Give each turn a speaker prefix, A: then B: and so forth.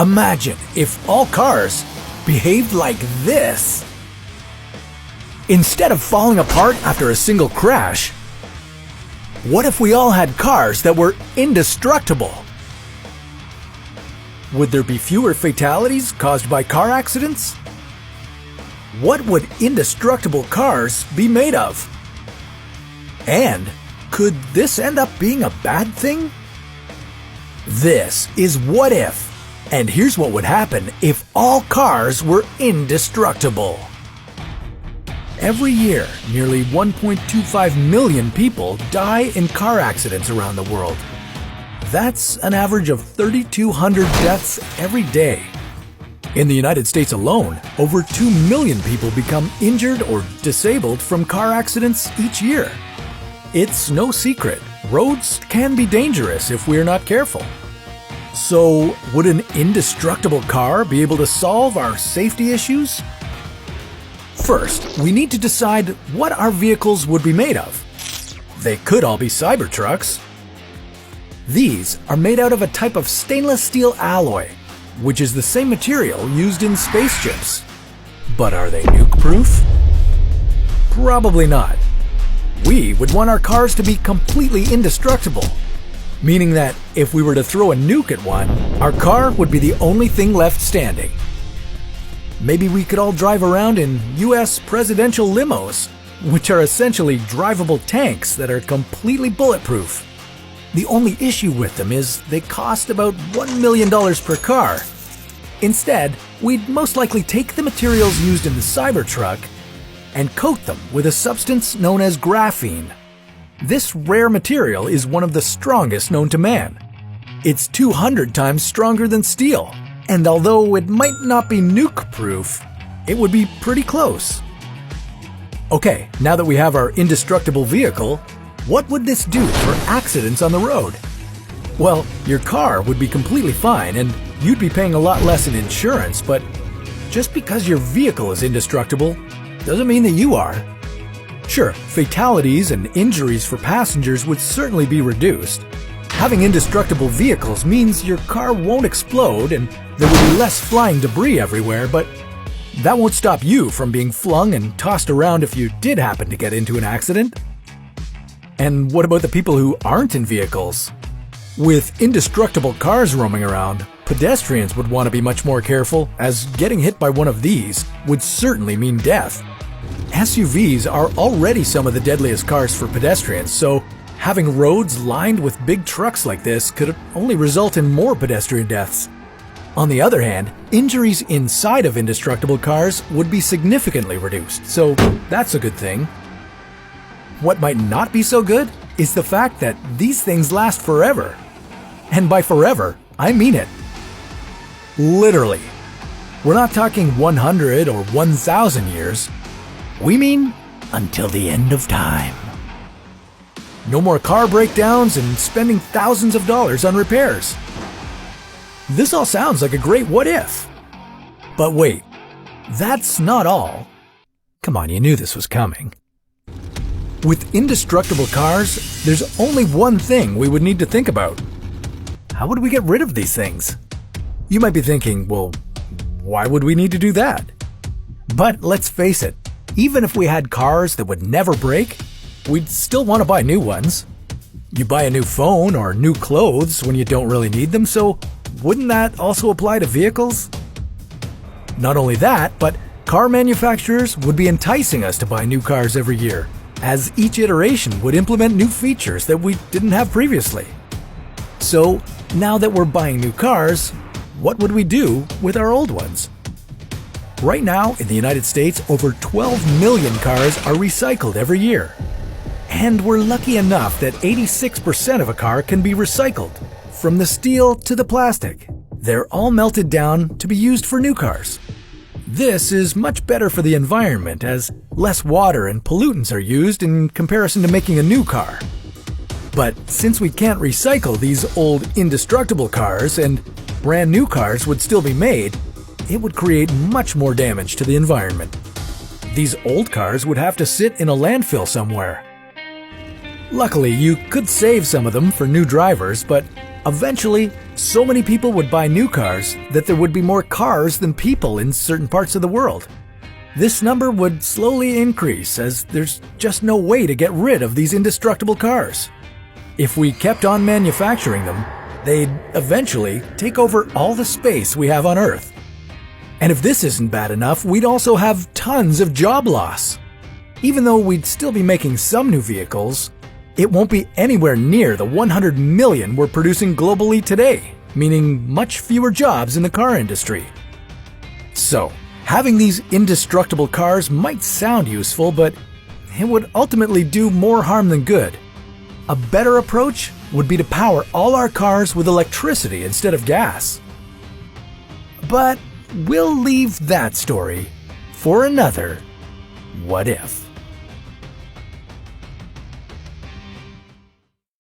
A: Imagine if all cars behaved like this. Instead of falling apart after a single crash, what if we all had cars that were indestructible? Would there be fewer fatalities caused by car accidents? What would indestructible cars be made of? And could this end up being a bad thing? This is What If, and here's what would happen if all cars were indestructible. Every year, nearly 1.25 million people die in car accidents around the world. That's an average of 3,200 deaths every day. In the United States alone, over 2 million people become injured or disabled from car accidents each year. It's no secret, roads can be dangerous if we're not careful. So, would an indestructible car be able to solve our safety issues? First, we need to decide what our vehicles would be made of. They could all be Cybertrucks. These are made out of a type of stainless steel alloy, which is the same material used in spaceships. But are they nuke-proof? Probably not. We would want our cars to be completely indestructible, meaning that if we were to throw a nuke at one, our car would be the only thing left standing. Maybe we could all drive around in US presidential limos, which are essentially drivable tanks that are completely bulletproof. The only issue with them is they cost about $1 million per car. Instead, we'd most likely take the materials used in the Cybertruck and coat them with a substance known as graphene. This rare material is one of the strongest known to man. It's 200 times stronger than steel, and although it might not be nuke-proof, it would be pretty close. Okay, now that we have our indestructible vehicle, what would this do for accidents on the road? Well, your car would be completely fine and you'd be paying a lot less in insurance, but just because your vehicle is indestructible doesn't mean that you are. Sure, fatalities and injuries for passengers would certainly be reduced. Having indestructible vehicles means your car won't explode and there will be less flying debris everywhere, but that won't stop you from being flung and tossed around if you did happen to get into an accident. And what about the people who aren't in vehicles? With indestructible cars roaming around, pedestrians would want to be much more careful, as getting hit by one of these would certainly mean death. SUVs are already some of the deadliest cars for pedestrians, so having roads lined with big trucks like this could only result in more pedestrian deaths. On the other hand, injuries inside of indestructible cars would be significantly reduced, so that's a good thing. What might not be so good is the fact that these things last forever. And by forever, I mean it. Literally. We're not talking 100 or 1,000 years. We mean until the end of time. No more car breakdowns and spending thousands of dollars on repairs. This all sounds like a great what if. But wait, that's not all. Come on, you knew this was coming. With indestructible cars, there's only one thing we would need to think about. How would we get rid of these things? You might be thinking, well, why would we need to do that? But let's face it, even if we had cars that would never break, we'd still want to buy new ones. You buy a new phone or new clothes when you don't really need them, so wouldn't that also apply to vehicles? Not only that, but car manufacturers would be enticing us to buy new cars every year, as each iteration would implement new features that we didn't have previously. So, now that we're buying new cars, what would we do with our old ones? Right now, in the United States, over 12 million cars are recycled every year. And we're lucky enough that 86% of a car can be recycled, from the steel to the plastic. They're all melted down to be used for new cars. This is much better for the environment, as less water and pollutants are used in comparison to making a new car. But since we can't recycle these old indestructible cars and brand new cars would still be made, it would create much more damage to the environment. These old cars would have to sit in a landfill somewhere. Luckily, you could save some of them for new drivers, but Eventually, so many people would buy new cars that there would be more cars than people in certain parts of the world. This number would slowly increase as there's just no way to get rid of these indestructible cars. If we kept on manufacturing them, they'd eventually take over all the space we have on Earth. And if this isn't bad enough, we'd also have tons of job loss. Even though we'd still be making some new vehicles, it won't be anywhere near the 100 million we're producing globally today, meaning much fewer jobs in the car industry. So, having these indestructible cars might sound useful, but it would ultimately do more harm than good. A better approach would be to power all our cars with electricity instead of gas. But we'll leave that story for another What If.